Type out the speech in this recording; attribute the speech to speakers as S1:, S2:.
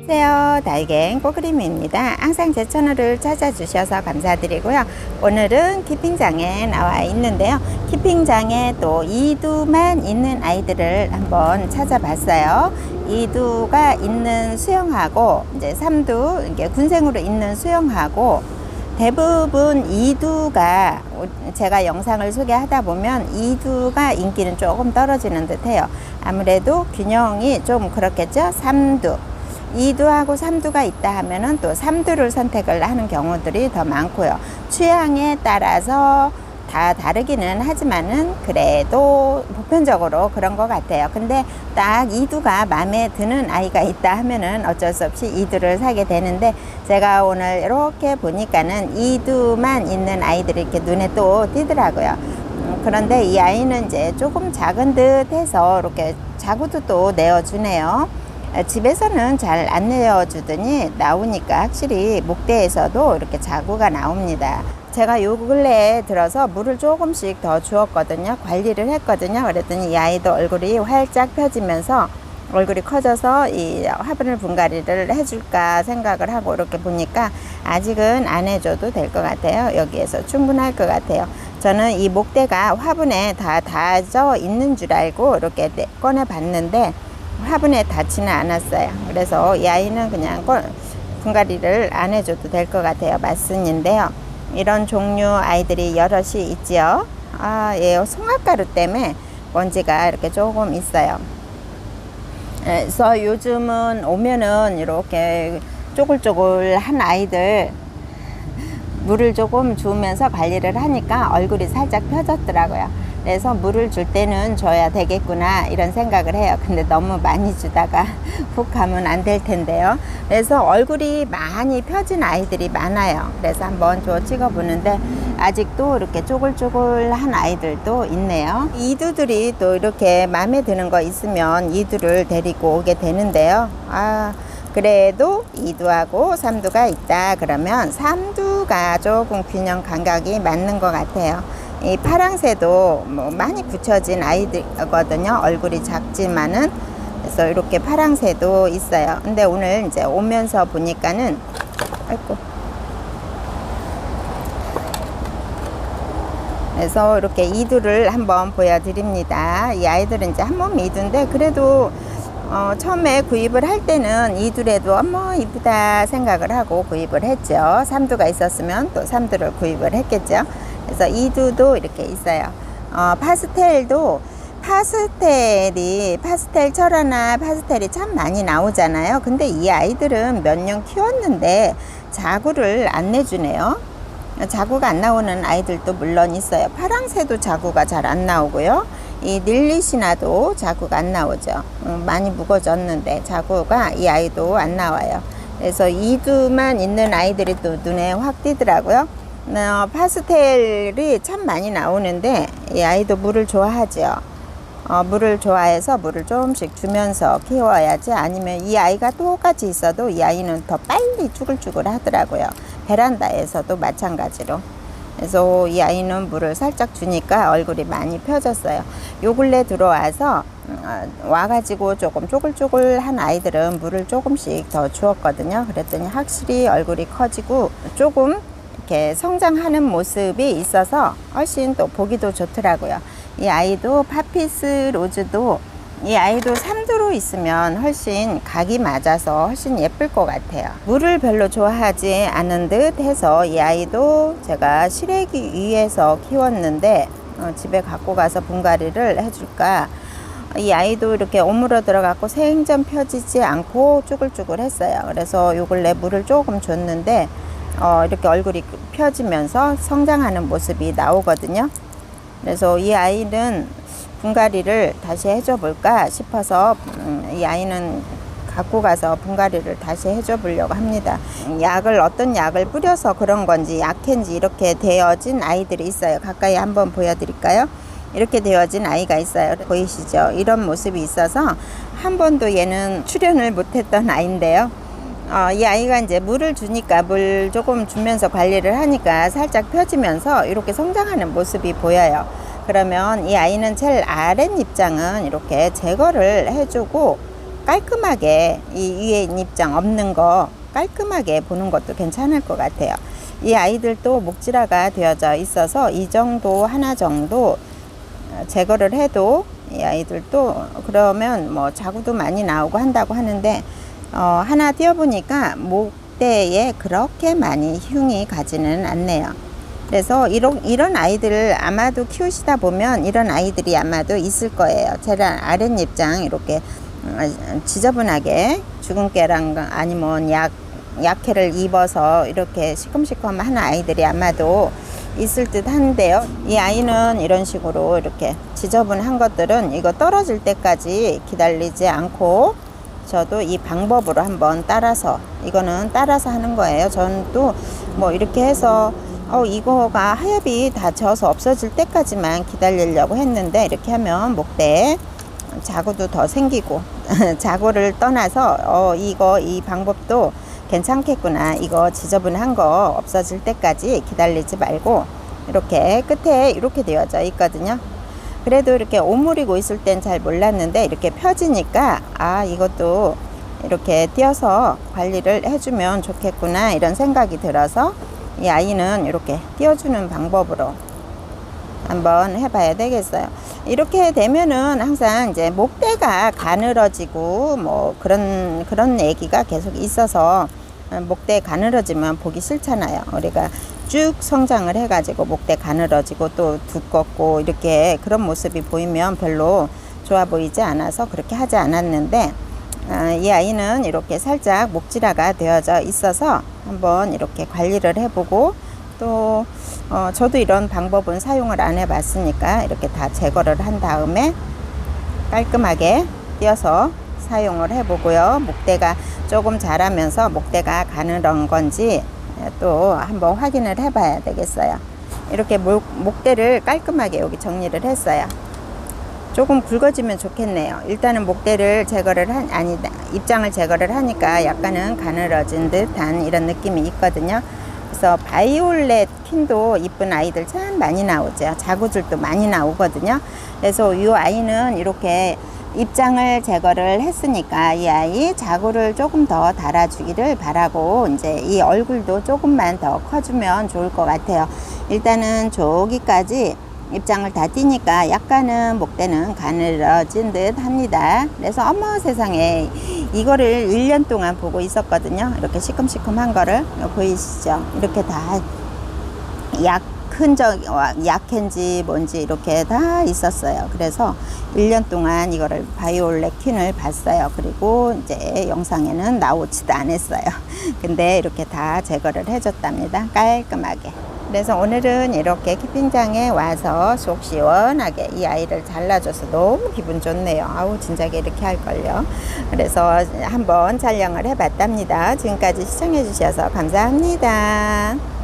S1: 안녕하세요. 달갱 꼬그림입니다. 항상 제 채널을 찾아주셔서 감사드리고요. 오늘은 키핑장에 나와 있는데요. 키핑장에 또 이두만 있는 아이들을 한번 찾아봤어요. 이두가 있는 수영하고 이제 삼두, 이게 군생으로 있는 수영하고 대부분 이두가, 제가 영상을 소개하다 보면 이두가 인기는 조금 떨어지는 듯해요. 아무래도 균형이 좀 그렇겠죠. 삼두, 이두하고 삼두가 있다 하면은 또 삼두를 선택을 하는 경우들이 더 많고요. 취향에 따라서 다 다르기는 하지만은 그래도 보편적으로 그런 것 같아요. 근데 딱 이두가 마음에 드는 아이가 있다 하면은 어쩔 수 없이 이두를 사게 되는데, 제가 오늘 이렇게 보니까는 이두만 있는 아이들이 이렇게 눈에 또 띄더라고요. 그런데 이 아이는 이제 조금 작은 듯 해서 이렇게 자구도 또 내어주네요. 집에서는 잘 안 내어주더니 나오니까 확실히 목대에서도 이렇게 자구가 나옵니다. 제가 요 근래에 들어서 물을 조금씩 더 주었거든요. 관리를 했거든요. 그랬더니 이 아이도 얼굴이 활짝 펴지면서 얼굴이 커져서 이 화분을 분갈이를 해줄까 생각을 하고 이렇게 보니까 아직은 안 해줘도 될 것 같아요. 여기에서 충분할 것 같아요. 저는 이 목대가 화분에 다 닿아져 있는 줄 알고 이렇게 꺼내 봤는데 화분에 닿지는 않았어요. 그래서 이 아이는 그냥 분갈이를 안 해줘도 될 것 같아요. 맞순인데요. 이런 종류 아이들이 여럿이 있지요. 예, 송화가루 때문에 먼지가 이렇게 조금 있어요. 그래서 요즘은 오면은 이렇게 쪼글쪼글한 아이들 물을 조금 주면서 관리를 하니까 얼굴이 살짝 펴졌더라고요. 그래서 물을 줄 때는 줘야 되겠구나 이런 생각을 해요. 근데 너무 많이 주다가 훅 가면 안 될 텐데요. 그래서 얼굴이 많이 펴진 아이들이 많아요. 그래서 한번 찍어 보는데 아직도 이렇게 쪼글쪼글한 아이들도 있네요. 이두들이 또 이렇게 마음에 드는 거 있으면 이두를 데리고 오게 되는데요. 그래도 이두하고 삼두가 있다 그러면 삼두가 조금 균형 감각이 맞는 것 같아요. 이 파랑새도 뭐 많이 굳혀진 아이들거든요. 얼굴이 작지만은. 그래서 이렇게 파랑새도 있어요. 근데 오늘 이제 오면서 보니까는 그래서 이렇게 이두를 한번 보여드립니다. 이 아이들은 이제 한 몸 이두인데 그래도 처음에 구입을 할 때는 이두래도 어머 이쁘다 생각을 하고 구입을 했죠. 삼두가 있었으면 또 삼두를 구입을 했겠죠. 그래서 이두도 이렇게 있어요. 파스텔도 파스텔 철화나 파스텔이 참 많이 나오잖아요. 근데 이 아이들은 몇 년 키웠는데 자구를 안 내주네요. 자구가 안 나오는 아이들도 물론 있어요. 파랑새도 자구가 잘 안 나오고요. 이 릴리시나도 자구가 안 나오죠. 많이 묵어졌는데 자구가 이 아이도 안 나와요. 그래서 이두만 있는 아이들이 또 눈에 확 띄더라고요. 파스텔이 참 많이 나오는데 이 아이도 물을 좋아하죠. 물을 좋아해서 물을 조금씩 주면서 키워야지, 아니면 이 아이가 똑같이 있어도 이 아이는 더 빨리 쭈글쭈글 하더라고요. 베란다에서도 마찬가지로. 그래서 이 아이는 물을 살짝 주니까 얼굴이 많이 펴졌어요. 요 근래 들어와서 와가지고 조금 쪼글쪼글한 아이들은 물을 조금씩 더 주었거든요. 그랬더니 확실히 얼굴이 커지고 조금 이렇게 성장하는 모습이 있어서 훨씬 또 보기도 좋더라고요. 이 아이도 파피스 로즈도 이 아이도 삼두로 있으면 훨씬 각이 맞아서 훨씬 예쁠 것 같아요. 물을 별로 좋아하지 않은 듯 해서 이 아이도 제가 실외기 위에서 키웠는데 집에 갖고 가서 분갈이를 해줄까. 이 아이도 이렇게 오물어 들어갔고 생전 펴지지 않고 쭈글쭈글 했어요. 그래서 요 근래 물을 조금 줬는데 이렇게 얼굴이 펴지면서 성장하는 모습이 나오거든요. 그래서 이 아이는 분갈이를 다시 해줘 볼까 싶어서 이 아이는 갖고 가서 분갈이를 다시 해줘 보려고 합니다. 어떤 약을 뿌려서 그런 건지 약해인지 이렇게 되어진 아이들이 있어요. 가까이 한번 보여드릴까요? 이렇게 되어진 아이가 있어요. 보이시죠? 이런 모습이 있어서 한 번도 얘는 출연을 못했던 아이인데요. 이 아이가 이제 물을 주니까 물 조금 주면서 관리를 하니까 살짝 펴지면서 이렇게 성장하는 모습이 보여요. 그러면 이 아이는 제일 아랫 입장은 이렇게 제거를 해주고 깔끔하게 이 위에 입장 없는 거 깔끔하게 보는 것도 괜찮을 것 같아요. 이 아이들도 목질화가 되어져 있어서 이 정도 하나 정도 제거를 해도 이 아이들도 그러면 뭐 자구도 많이 나오고 한다고 하는데 하나 띄워보니까 목대에 그렇게 많이 흉이 가지는 않네요. 그래서 이런 아이들을 아마도 키우시다 보면 이런 아이들이 아마도 있을 거예요. 제가 아랫입장 이렇게 지저분하게 주근깨랑 아니면 약해를 입어서 이렇게 시큼시큼한 아이들이 아마도 있을 듯 한데요. 이 아이는 이런 식으로 이렇게 지저분한 것들은 이거 떨어질 때까지 기다리지 않고 저도 이 방법으로 한번 따라서 이거는 따라서 하는 거예요. 저는 또 뭐 이렇게 해서 이거가 하엽이 다 져서 없어질 때까지만 기다리려고 했는데 이렇게 하면 목대에 자구도 더 생기고 자구를 떠나서 이 방법도 괜찮겠구나. 이거 지저분한 거 없어질 때까지 기다리지 말고 이렇게 끝에 이렇게 되어져 있거든요. 그래도 이렇게 오므리고 있을 땐 잘 몰랐는데 이렇게 펴지니까 이것도 이렇게 띄어서 관리를 해주면 좋겠구나 이런 생각이 들어서 이 아이는 이렇게 띄워주는 방법으로 한번 해봐야 되겠어요. 이렇게 되면은 항상 이제 목대가 가늘어지고 뭐 그런 얘기가 계속 있어서 목대 가늘어지면 보기 싫잖아요. 우리가 쭉 성장을 해가지고 목대 가늘어지고 또 두껍고 이렇게 그런 모습이 보이면 별로 좋아 보이지 않아서 그렇게 하지 않았는데 이 아이는 이렇게 살짝 목질화가 되어져 있어서 한번 이렇게 관리를 해보고 또 저도 이런 방법은 사용을 안 해봤으니까 이렇게 다 제거를 한 다음에 깔끔하게 띄어서 사용을 해보고요. 목대가 조금 자라면서 목대가 가늘은 건지 또 한번 확인을 해봐야 되겠어요. 이렇게 목대를 깔끔하게 여기 정리를 했어요. 조금 굵어지면 좋겠네요. 일단은 목대를 제거를 입장을 제거를 하니까 약간은 가늘어진 듯한 이런 느낌이 있거든요. 그래서 바이올렛 퀸도 이쁜 아이들 참 많이 나오죠. 자구줄도 많이 나오거든요. 그래서 이 아이는 이렇게 입장을 제거를 했으니까 이 아이 자구를 조금 더 달아주기를 바라고 이제 이 얼굴도 조금만 더 커주면 좋을 것 같아요. 일단은 저기까지 입장을 다 띄니까 약간은 목대는 가늘어진 듯 합니다. 그래서 어머 세상에 이거를 1년 동안 보고 있었거든요. 이렇게 시큼시큼한 거를 보이시죠? 이렇게 다 약한지 뭔지 이렇게 다 있었어요. 그래서 1년 동안 이거를 바이올렛 퀸을 봤어요. 그리고 이제 영상에는 나오지도 않았어요. 근데 이렇게 다 제거를 해줬답니다. 깔끔하게. 그래서 오늘은 이렇게 키핑장에 와서 속 시원하게 이 아이를 잘라줘서 너무 기분 좋네요. 아우 진작에 이렇게 할걸요. 그래서 한번 촬영을 해봤답니다. 지금까지 시청해 주셔서 감사합니다.